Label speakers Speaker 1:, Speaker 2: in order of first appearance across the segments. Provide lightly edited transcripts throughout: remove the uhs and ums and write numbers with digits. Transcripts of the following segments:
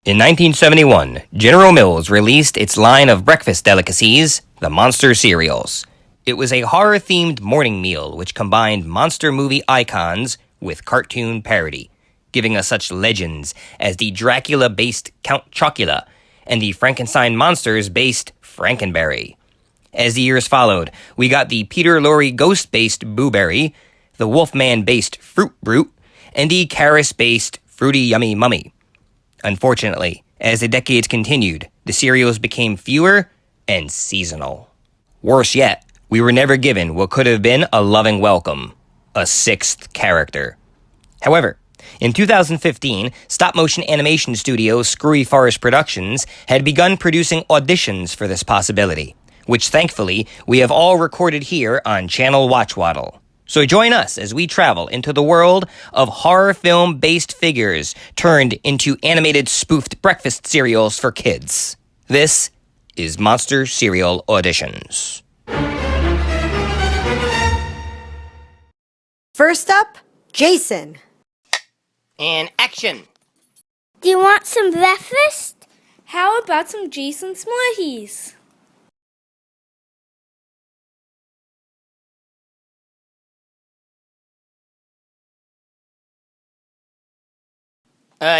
Speaker 1: In 1971, General Mills released its line of breakfast delicacies, the Monster Cereals. It was a horror-themed morning meal which combined monster movie icons with cartoon parody, giving us such legends as the Dracula-based Count Chocula and the Frankenstein monsters-based Frankenberry. As the years followed, we got the Peter Lorre ghost-based Booberry, the Wolfman-based Fruit Brute, and the Karis-based Fruity Yummy Mummy. Unfortunately, as the decades continued, the cereals became fewer and seasonal. Worse yet, we were never given what could have been a loving welcome, a sixth character. However, in 2015, stop-motion animation studio Screwy Forest Productions had begun producing auditions for this possibility, which thankfully we have all recorded here on Channel Watch Waddle. So join us as we travel into the world of horror film-based figures turned into animated spoofed breakfast cereals for kids. This is Monster Cereal Auditions.
Speaker 2: First up, Jason.
Speaker 1: And action!
Speaker 3: Do you want some breakfast? How about some Jason Smarties?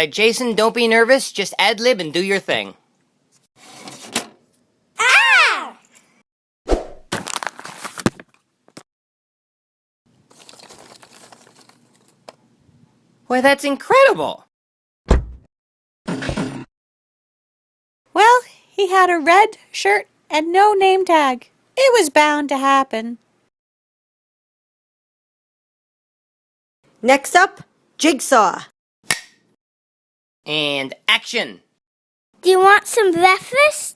Speaker 1: Jason, don't be nervous. Just ad-lib and do your thing.
Speaker 3: Ah!
Speaker 1: Why, that's incredible!
Speaker 4: Well, he had a red shirt and no name tag. It was bound to happen.
Speaker 2: Next up, Jigsaw.
Speaker 1: And action!
Speaker 3: Do you want some breakfast?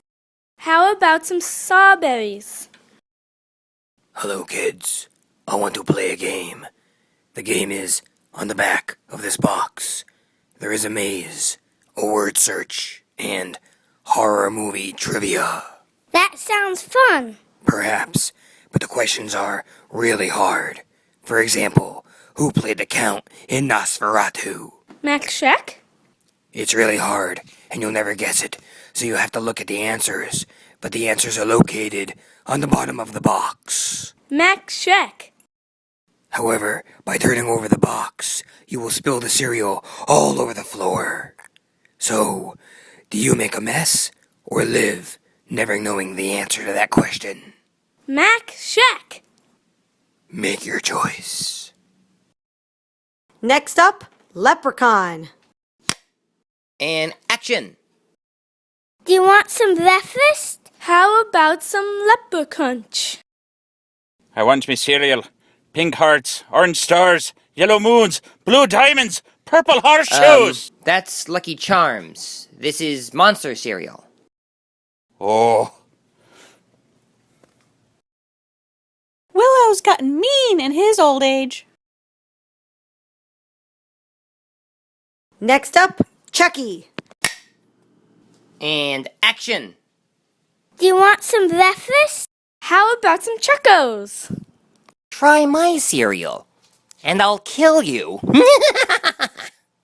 Speaker 3: How about some strawberries?
Speaker 5: Hello, kids. I want to play a game. The game is on the back of this box. There is a maze, a word search, and horror movie trivia.
Speaker 3: That sounds fun.
Speaker 5: Perhaps, but the questions are really hard. For example, who played the Count in Nosferatu?
Speaker 3: Max Shrek?
Speaker 5: It's really hard, and you'll never guess it, so you have to look at the answers. But the answers are located on the bottom of the box.
Speaker 3: Max Shrek.
Speaker 5: However, by turning over the box, you will spill the cereal all over the floor. So, do you make a mess, or live, never knowing the answer to that question?
Speaker 3: Max Shrek.
Speaker 5: Make your choice.
Speaker 2: Next up, Leprechaun.
Speaker 1: And action!
Speaker 3: Do you want some breakfast? How about some leprechaun?
Speaker 6: I want me cereal. Pink hearts, orange stars, yellow moons, blue diamonds, purple horseshoes!
Speaker 1: That's Lucky Charms. This is Monster Cereal.
Speaker 6: Oh,
Speaker 4: Willow's gotten mean in his old age.
Speaker 2: Next up, Chucky.
Speaker 1: And action!
Speaker 3: Do you want some breakfast? How about some Chocos?
Speaker 1: Try my cereal, and I'll kill you.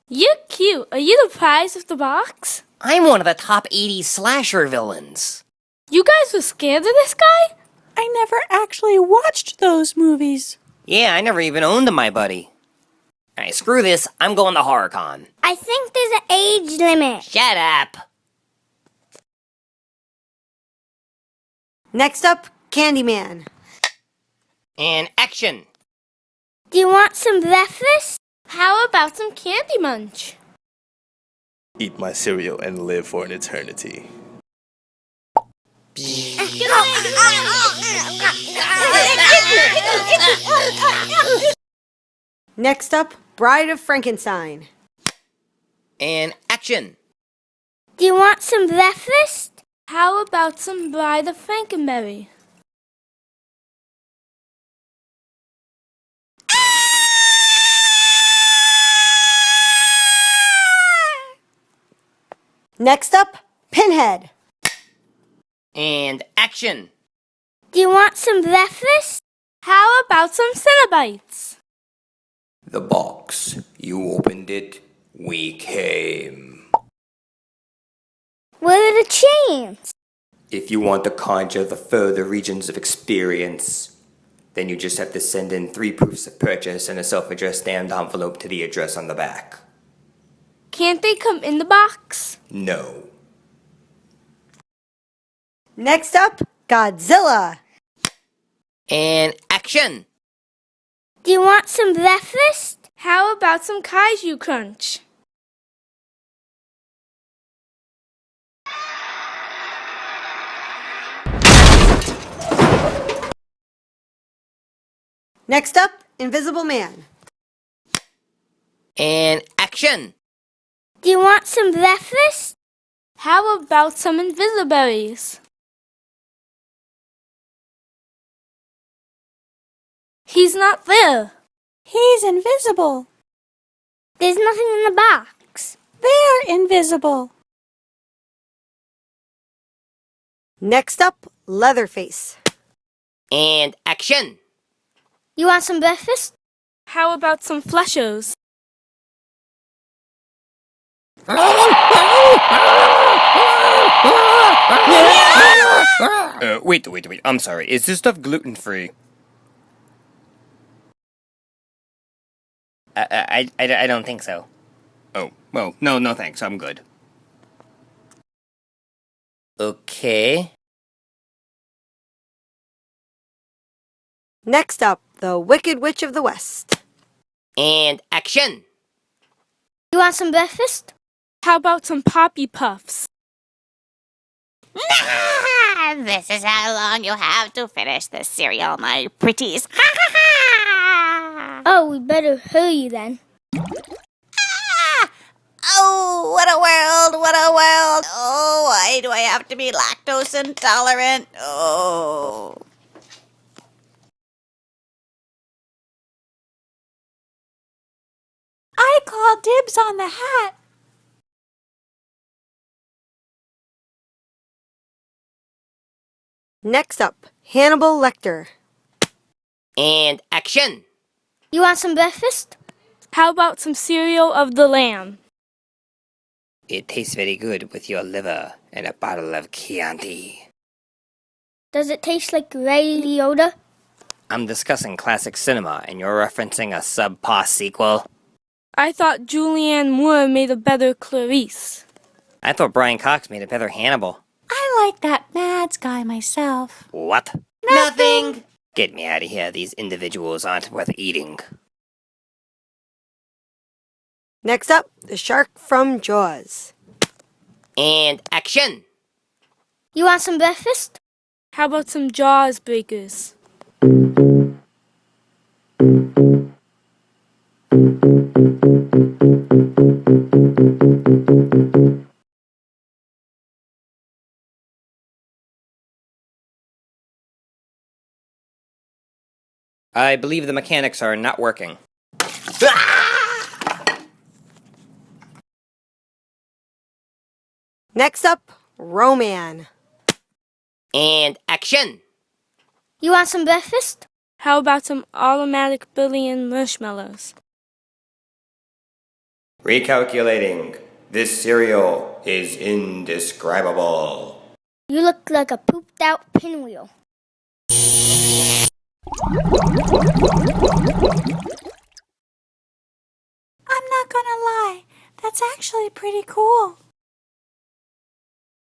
Speaker 3: You're cute. Are you the prize of the box?
Speaker 1: I'm one of the top 80 slasher villains.
Speaker 3: You guys were scared of this guy?
Speaker 4: I never actually watched those movies.
Speaker 1: Yeah, I never even owned my buddy. Alright, screw this. I'm going to HorrorCon.
Speaker 3: I think there's an age limit.
Speaker 1: Shut up!
Speaker 2: Next up, Candyman.
Speaker 1: And action!
Speaker 3: Do you want some breakfast? How about some Candy Munch?
Speaker 7: Eat my cereal and live for an eternity.
Speaker 2: Next up, Bride of Frankenstein.
Speaker 1: And action!
Speaker 3: Do you want some breakfast? How about some Bride of Frankenberry?
Speaker 2: Next up, Pinhead.
Speaker 1: And action!
Speaker 3: Do you want some breakfast? How about some Cenobites?
Speaker 5: The box. You opened it. We came.
Speaker 3: means?
Speaker 1: If you want to conjure the further regions of experience, then you just have to send in 3 proofs of purchase and a self-addressed stamped envelope to the address on the back.
Speaker 3: Can't they come in the box?
Speaker 1: No.
Speaker 2: Next up, Godzilla.
Speaker 1: And action!
Speaker 3: Do you want some breakfast? How about some kaiju crunch?
Speaker 2: Next up, Invisible Man.
Speaker 1: And action!
Speaker 3: Do you want some breakfast? How about some invisiberries? He's not there.
Speaker 4: He's invisible.
Speaker 3: There's nothing in the box.
Speaker 4: They're invisible.
Speaker 2: Next up, Leatherface.
Speaker 1: And action!
Speaker 3: You want some breakfast? How about some fleshos?
Speaker 1: Wait. I'm sorry. Is this stuff gluten-free? I don't think so. Oh, well, no thanks. I'm good. Okay.
Speaker 2: Next up, the Wicked Witch of the West.
Speaker 1: And action!
Speaker 3: You want some breakfast? How about some poppy puffs?
Speaker 8: This is how long you have to finish this cereal, my pretties.
Speaker 3: Oh, we better hurry then.
Speaker 8: Oh, what a world, what a world. Oh, why do I have to be lactose intolerant? Oh.
Speaker 4: I call dibs on the hat.
Speaker 2: Next up, Hannibal Lecter.
Speaker 1: And action!
Speaker 3: You want some breakfast? How about some cereal of the lamb?
Speaker 1: It tastes very good with your liver and a bottle of Chianti.
Speaker 3: Does it taste like Ray Liotta?
Speaker 1: I'm discussing classic cinema, and you're referencing a subpar sequel?
Speaker 3: I thought Julianne Moore made a better Clarice.
Speaker 1: I thought Brian Cox made a better Hannibal.
Speaker 4: I like that Mads guy myself.
Speaker 1: What?
Speaker 2: Nothing.
Speaker 1: Get me out of here. These individuals aren't worth eating.
Speaker 2: Next up, the shark from Jaws.
Speaker 1: And action!
Speaker 3: You want some breakfast? How about some Jaws breakers?
Speaker 1: I believe the mechanics are not working.
Speaker 2: Next up, Roman.
Speaker 1: And action!
Speaker 3: You want some breakfast? How about some automatic billion marshmallows?
Speaker 1: Recalculating. This cereal is indescribable.
Speaker 3: You look like a pooped out pinwheel.
Speaker 4: I'm not gonna lie, that's actually pretty cool.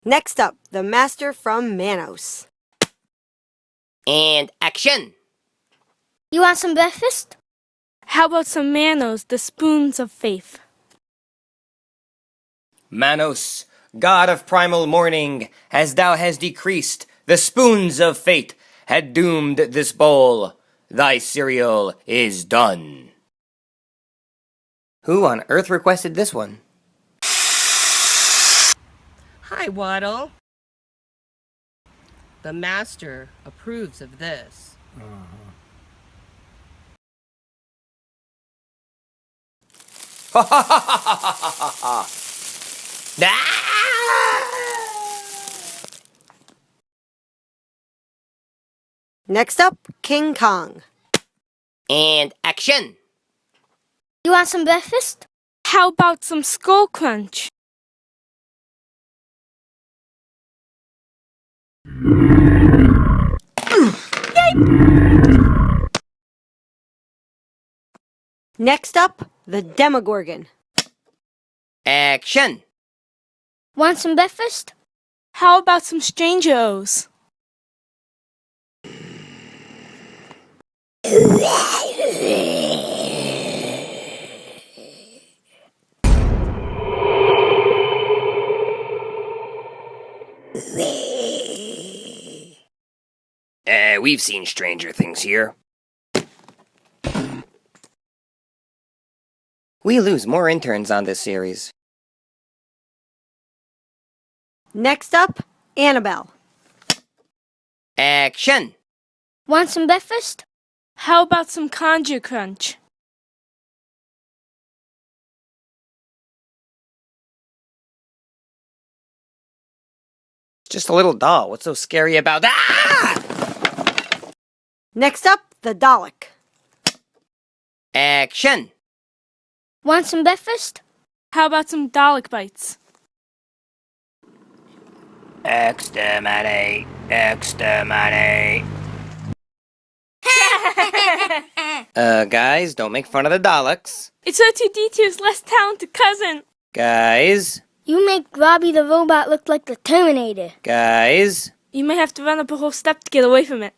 Speaker 2: Next up, the Master from Manos.
Speaker 1: And action!
Speaker 3: You want some breakfast? How about some Manos, the spoons of faith?
Speaker 1: Manos, god of primal morning, as thou hast decreased, the spoons of fate had doomed this bowl. Thy cereal is done. Who on earth requested this one?
Speaker 9: Hi, Waddle. The master approves of this.
Speaker 1: Ha ha ha ha ha ha!
Speaker 2: Next up, King Kong.
Speaker 1: And action!
Speaker 3: You want some breakfast? How about some skull crunch?
Speaker 2: Next up, the Demogorgon.
Speaker 1: Action!
Speaker 3: Want some breakfast?
Speaker 10: How about some Stranger-O's?
Speaker 1: We've seen stranger things here. We lose more interns on this series.
Speaker 2: Next up, Annabelle.
Speaker 1: Action!
Speaker 3: Want some breakfast?
Speaker 10: How about some Conjure Crunch?
Speaker 1: Just a little doll. What's so scary about that? Ah!
Speaker 2: Next up, the Dallek.
Speaker 1: Action!
Speaker 3: Want some breakfast?
Speaker 10: How about some Dallek bites?
Speaker 1: Exterminate! Exterminate! Guys, don't make fun of the Daleks.
Speaker 10: It's R2-D2's less talented cousin.
Speaker 1: Guys,
Speaker 3: You make Robbie the robot look like the Terminator.
Speaker 1: guys.
Speaker 10: You may have to run up a whole step to get away from it.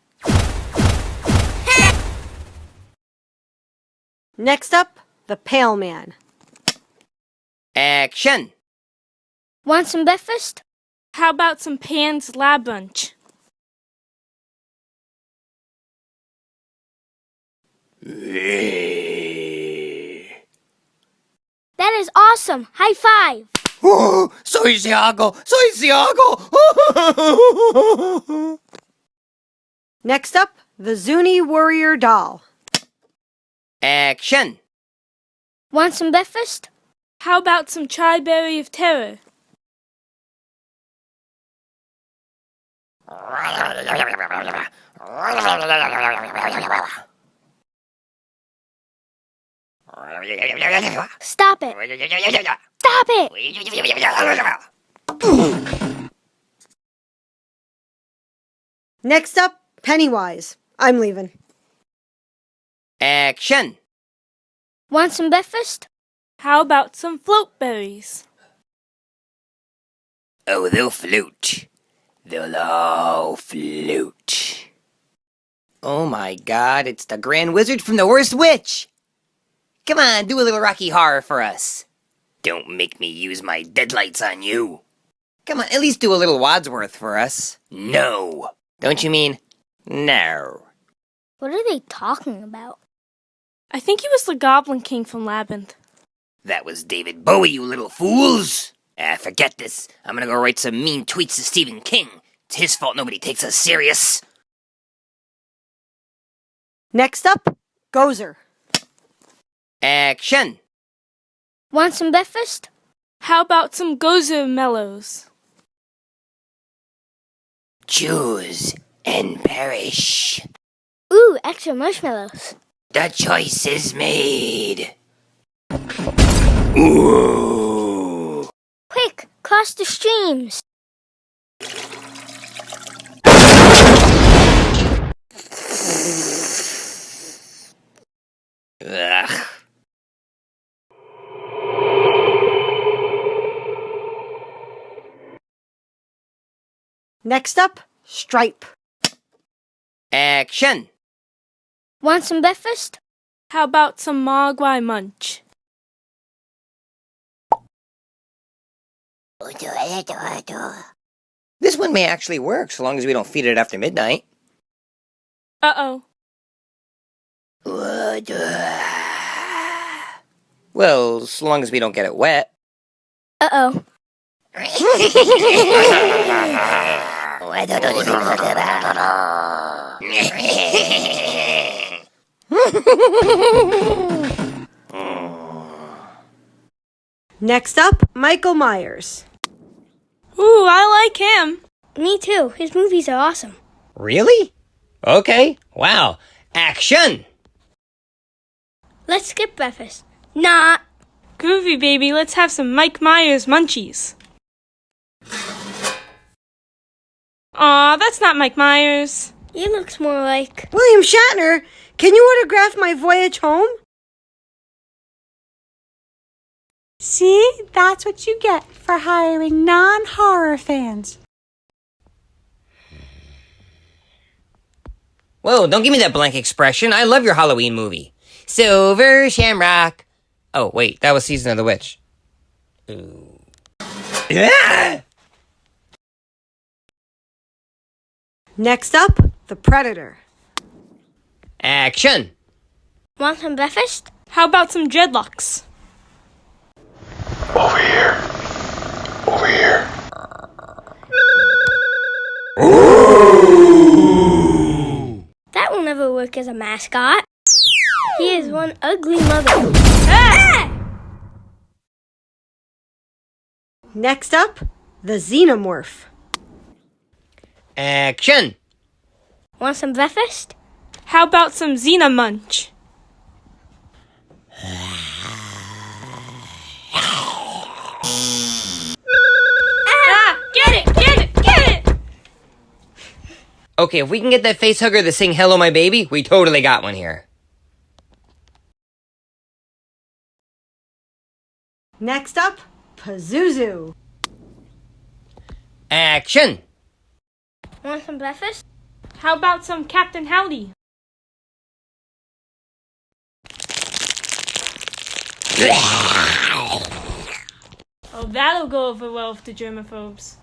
Speaker 2: Next up, the Pale Man.
Speaker 1: Action!
Speaker 3: Want some breakfast?
Speaker 10: How about some Pan's Lab Lunch?
Speaker 3: That is awesome! High five!
Speaker 1: Oh, soy Siago! Soy Siago!
Speaker 2: Next up, the Zuni Warrior Doll.
Speaker 1: Action!
Speaker 3: Want some breakfast?
Speaker 10: How about some Tri-Berry of Terror?
Speaker 3: Stop it! Stop it!
Speaker 2: Next up, Pennywise. I'm leaving.
Speaker 1: Action!
Speaker 3: Want some breakfast?
Speaker 10: How about some float berries?
Speaker 1: Oh, they'll float. They'll all float. Oh my god, it's the Grand Wizard from the Worst Witch! Come on, do a little Rocky Horror for us. Don't make me use my deadlights on you. Come on, at least do a little Wadsworth for us. No. Don't you mean no?
Speaker 3: What are they talking about?
Speaker 10: I think he was the Goblin King from Labyrinth.
Speaker 1: That was David Bowie, you little fools! Forget this. I'm gonna go write some mean tweets to Stephen King. It's his fault nobody takes us serious.
Speaker 2: Next up, Gozer.
Speaker 1: Action!
Speaker 3: Want some breakfast?
Speaker 10: How about some Gozer Mellows?
Speaker 1: Choose and perish.
Speaker 3: Ooh, extra marshmallows.
Speaker 1: The choice is made. Ooh.
Speaker 3: Quick, cross the streams.
Speaker 1: Ugh.
Speaker 2: Next up, Stripe.
Speaker 1: Action!
Speaker 3: Want some breakfast?
Speaker 10: How about some Mogwai Munch?
Speaker 1: This one may actually work, so long as we don't feed it after midnight.
Speaker 10: Uh-oh.
Speaker 1: Well, so long as we don't get it wet.
Speaker 3: Uh-oh.
Speaker 2: Next up, Michael Myers.
Speaker 10: Ooh, I like him.
Speaker 3: Me too. His movies are awesome.
Speaker 1: Really? Okay. Wow. Action!
Speaker 3: Let's skip breakfast. Nah.
Speaker 10: Groovy, baby. Let's have some Mike Myers munchies. Aw, that's not Mike Myers.
Speaker 3: He looks more like...
Speaker 2: William Shatner, can you autograph my voyage home?
Speaker 4: See, that's what you get for hiring non-horror fans.
Speaker 1: Whoa, don't give me that blank expression. I love your Halloween movie. Silver Shamrock. Oh, wait, that was Season of the Witch. Ooh. Yeah!
Speaker 2: Next up, the Predator.
Speaker 1: Action!
Speaker 3: Want some breakfast?
Speaker 10: How about some dreadlocks?
Speaker 7: Over here. Over here.
Speaker 3: That will never work as a mascot. He is one ugly mother. Ah!
Speaker 2: Next up, the Xenomorph.
Speaker 1: Action!
Speaker 3: Want some breakfast?
Speaker 10: How about some Xena Munch? Get it!
Speaker 1: Okay, if we can get that facehugger to sing Hello My Baby, we totally got one here.
Speaker 2: Next up, Pazuzu.
Speaker 1: Action!
Speaker 3: Want some breakfast?
Speaker 10: How about some Captain Howdy? Oh, that'll go over well with the germaphobes.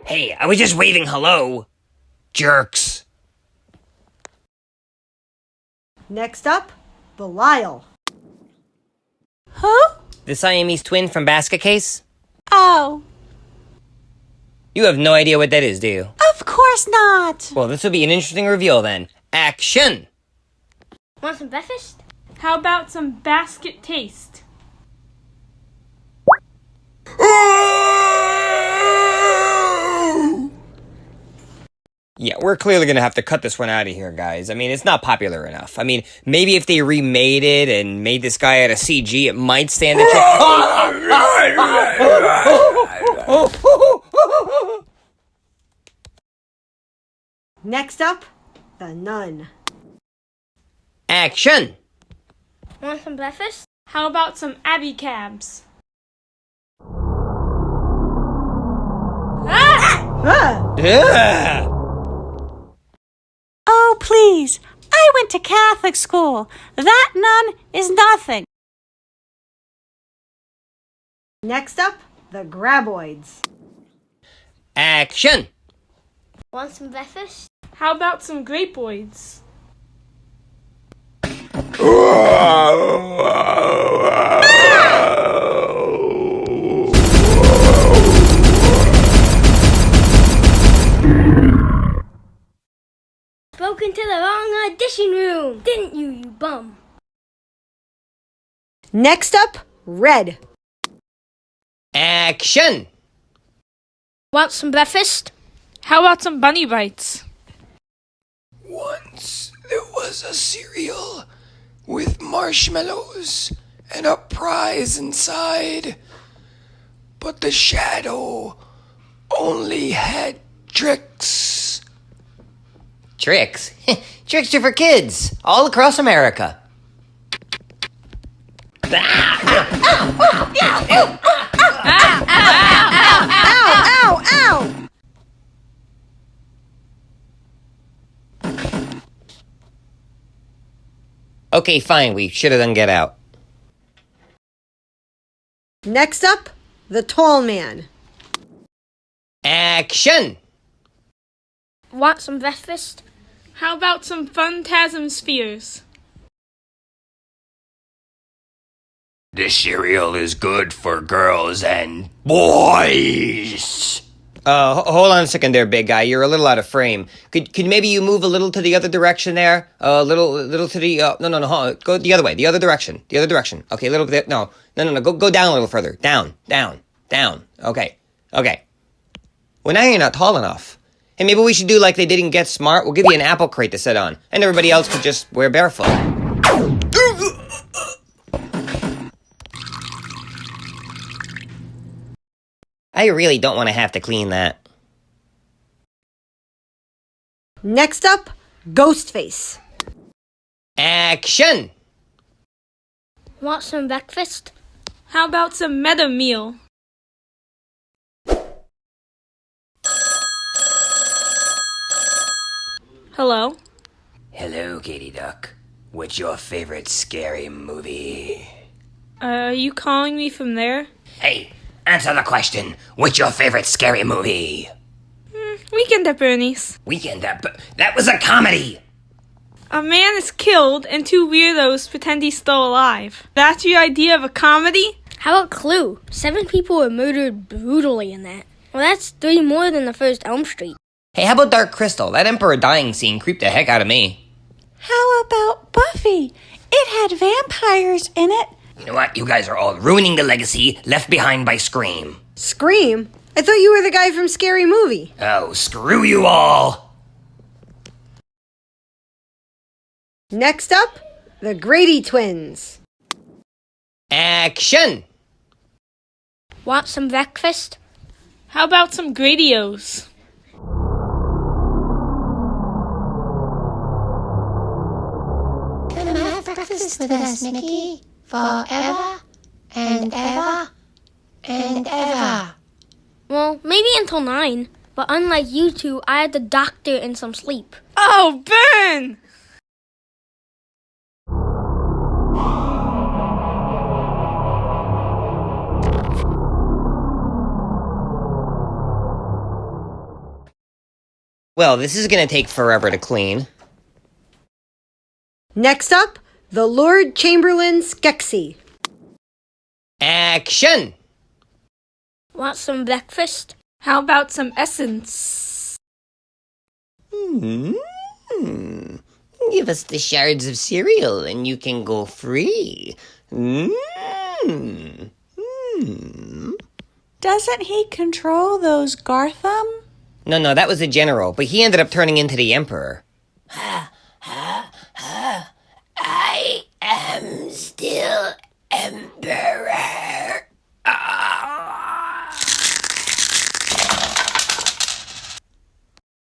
Speaker 1: Hey, I was just waving hello. Jerks.
Speaker 2: Next up, Belial.
Speaker 4: Who?
Speaker 1: The Siamese twin from Basket Case?
Speaker 4: Oh,
Speaker 1: You have no idea what that is, do you?
Speaker 4: of course not.
Speaker 1: Well, this will be an interesting reveal then. Action!
Speaker 3: Want some breakfast?
Speaker 10: How about some basket taste?
Speaker 1: Yeah, we're clearly gonna have to cut this one out of here, guys. I mean, it's not popular enough. I mean, maybe if they remade it and made this guy out of CG, it might stand a chance.
Speaker 2: Next up, the Nun.
Speaker 1: Action!
Speaker 3: Want some breakfast?
Speaker 10: How about some Abbey cabs?
Speaker 2: Ah!
Speaker 1: Yeah.
Speaker 4: Oh, please. I went to Catholic school. That nun is nothing.
Speaker 2: Next up, the Graboids.
Speaker 1: Action!
Speaker 3: Want some breakfast?
Speaker 10: How about some grapeoids?
Speaker 3: Broke into the wrong audition room, didn't you, you bum?
Speaker 2: Next up, Red.
Speaker 1: Action!
Speaker 3: Want some breakfast?
Speaker 10: How about some bunny bites?
Speaker 5: Once there was a cereal with marshmallows and a prize inside, but the shadow only had tricks.
Speaker 1: Tricks? Tricks are for kids, all across America.
Speaker 2: Ow, ow!
Speaker 1: Okay, fine, we should have done Get Out.
Speaker 2: Next up, the Tall Man.
Speaker 1: Action!
Speaker 3: Want some breakfast?
Speaker 10: How about some phantasm spheres?
Speaker 5: This cereal is good for girls and boys.
Speaker 1: Hold on a second there, big guy. You're a little out of frame. Could maybe you move a little to the other direction there? A little to the, no. Go the other way, the other direction. Okay, a little bit, no. Go down a little further. Down. Okay. Well, now you're not tall enough. Hey, maybe we should do like they did in Get Smart. We'll give you an apple crate to sit on. And everybody else could just wear barefoot. I really don't want to have to clean that.
Speaker 2: Next up, Ghostface.
Speaker 1: Action!
Speaker 3: Want some breakfast?
Speaker 10: How about some meta meal? Hello?
Speaker 5: Hello, Katie Duck. What's your favorite scary movie?
Speaker 10: Are you calling me from there?
Speaker 5: Hey, answer the question. What's your favorite scary movie?
Speaker 10: Weekend at Bernie's.
Speaker 5: Weekend at... That was a comedy!
Speaker 10: A man is killed and two weirdos pretend he's still alive. That's your idea of a comedy?
Speaker 3: How about Clue? 7 people were murdered brutally in that. Well, that's 3 more than the first Elm Street.
Speaker 1: Hey, how about Dark Crystal? That Emperor dying scene creeped the heck out of me.
Speaker 4: How about Buffy? It had vampires in it.
Speaker 5: You know what? You guys are all ruining the legacy left behind by Scream.
Speaker 2: Scream? I thought you were the guy from Scary Movie.
Speaker 5: Oh, screw you all!
Speaker 2: Next up, the Grady Twins.
Speaker 1: Action!
Speaker 3: Want some breakfast?
Speaker 10: How about some Gradios?
Speaker 11: Come have breakfast with us, Mickey. Forever and ever and ever.
Speaker 3: Well, maybe until 9. But unlike you two, I had the doctor and some sleep.
Speaker 10: Oh, burn!
Speaker 1: Well, this is gonna take forever to clean.
Speaker 2: Next up, the Lord Chamberlain Skeksi.
Speaker 1: Action!
Speaker 3: Want some breakfast?
Speaker 10: How about some essence?
Speaker 1: Give us the shards of cereal and you can go free.
Speaker 4: Doesn't he control those Gartham?
Speaker 1: No, that was the general, but he ended up turning into the emperor.
Speaker 5: I am still Emperor.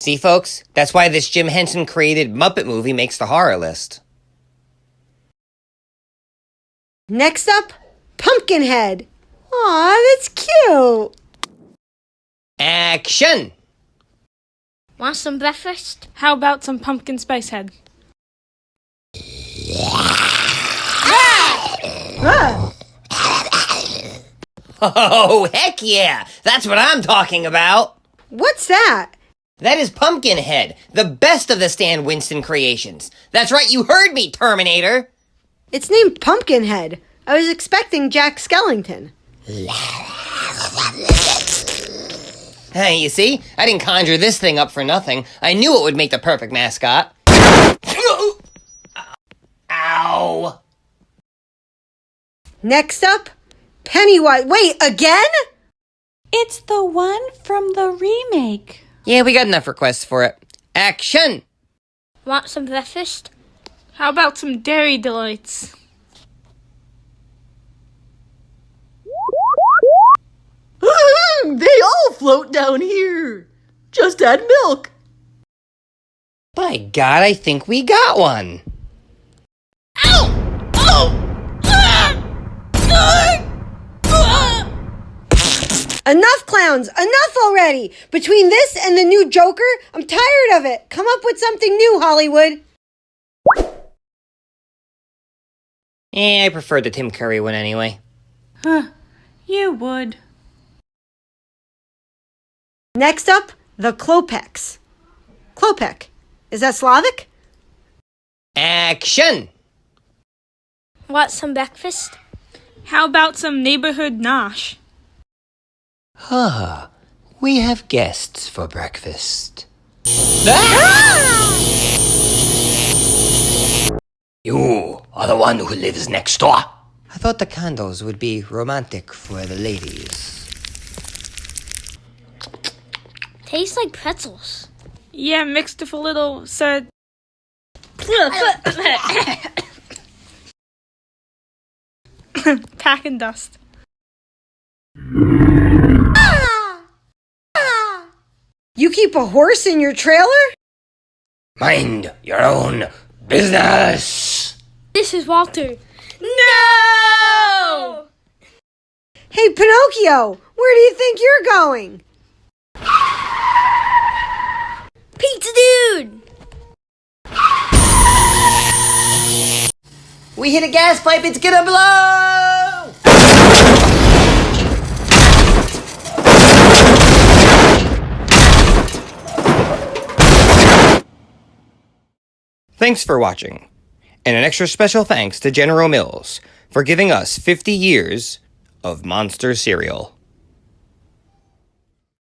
Speaker 1: See, folks? That's why this Jim Henson created Muppet movie makes the horror list.
Speaker 2: Next up, Pumpkinhead. Aw, that's cute.
Speaker 1: Action!
Speaker 3: Want some breakfast?
Speaker 10: How about some pumpkin spice head?
Speaker 1: Oh, heck yeah! That's what I'm talking about!
Speaker 2: What's that?
Speaker 1: That is Pumpkinhead, the best of the Stan Winston creations. That's right, you heard me, Terminator!
Speaker 2: It's named Pumpkinhead. I was expecting Jack Skellington.
Speaker 1: Hey, you see? I didn't conjure this thing up for nothing. I knew it would make the perfect mascot. Ow!
Speaker 2: Next up, Pennywise. Wait, again?
Speaker 4: It's the one from the remake.
Speaker 1: Yeah, we got enough requests for it. Action!
Speaker 3: Want some breakfast?
Speaker 10: How about some dairy delights?
Speaker 12: They all float down here. Just add milk.
Speaker 1: By God, I think we got one.
Speaker 12: Ow! Oh! Ah! Ah!
Speaker 2: Enough clowns! Enough already! Between this and the new Joker, I'm tired of it. Come up with something new, Hollywood.
Speaker 1: I prefer the Tim Curry one anyway.
Speaker 4: Huh, you would.
Speaker 2: Next up, the Klopeks. Klopek. Is that Slavic?
Speaker 1: Action!
Speaker 3: Want some breakfast?
Speaker 10: How about some neighborhood nosh?
Speaker 5: We have guests for breakfast. You are the one who lives next door.
Speaker 1: I thought the candles would be romantic for the ladies.
Speaker 3: Tastes like pretzels.
Speaker 10: Yeah, mixed with a little, pack and dust.
Speaker 2: keep a horse in your trailer?
Speaker 5: Mind your own business.
Speaker 3: This is Walter. No!
Speaker 2: Hey, Pinocchio, where do you think you're going?
Speaker 3: Pizza Dude!
Speaker 12: We hit a gas pipe, it's gonna blow!
Speaker 1: Thanks for watching, and an extra special thanks to General Mills for giving us 50 years of monster cereal.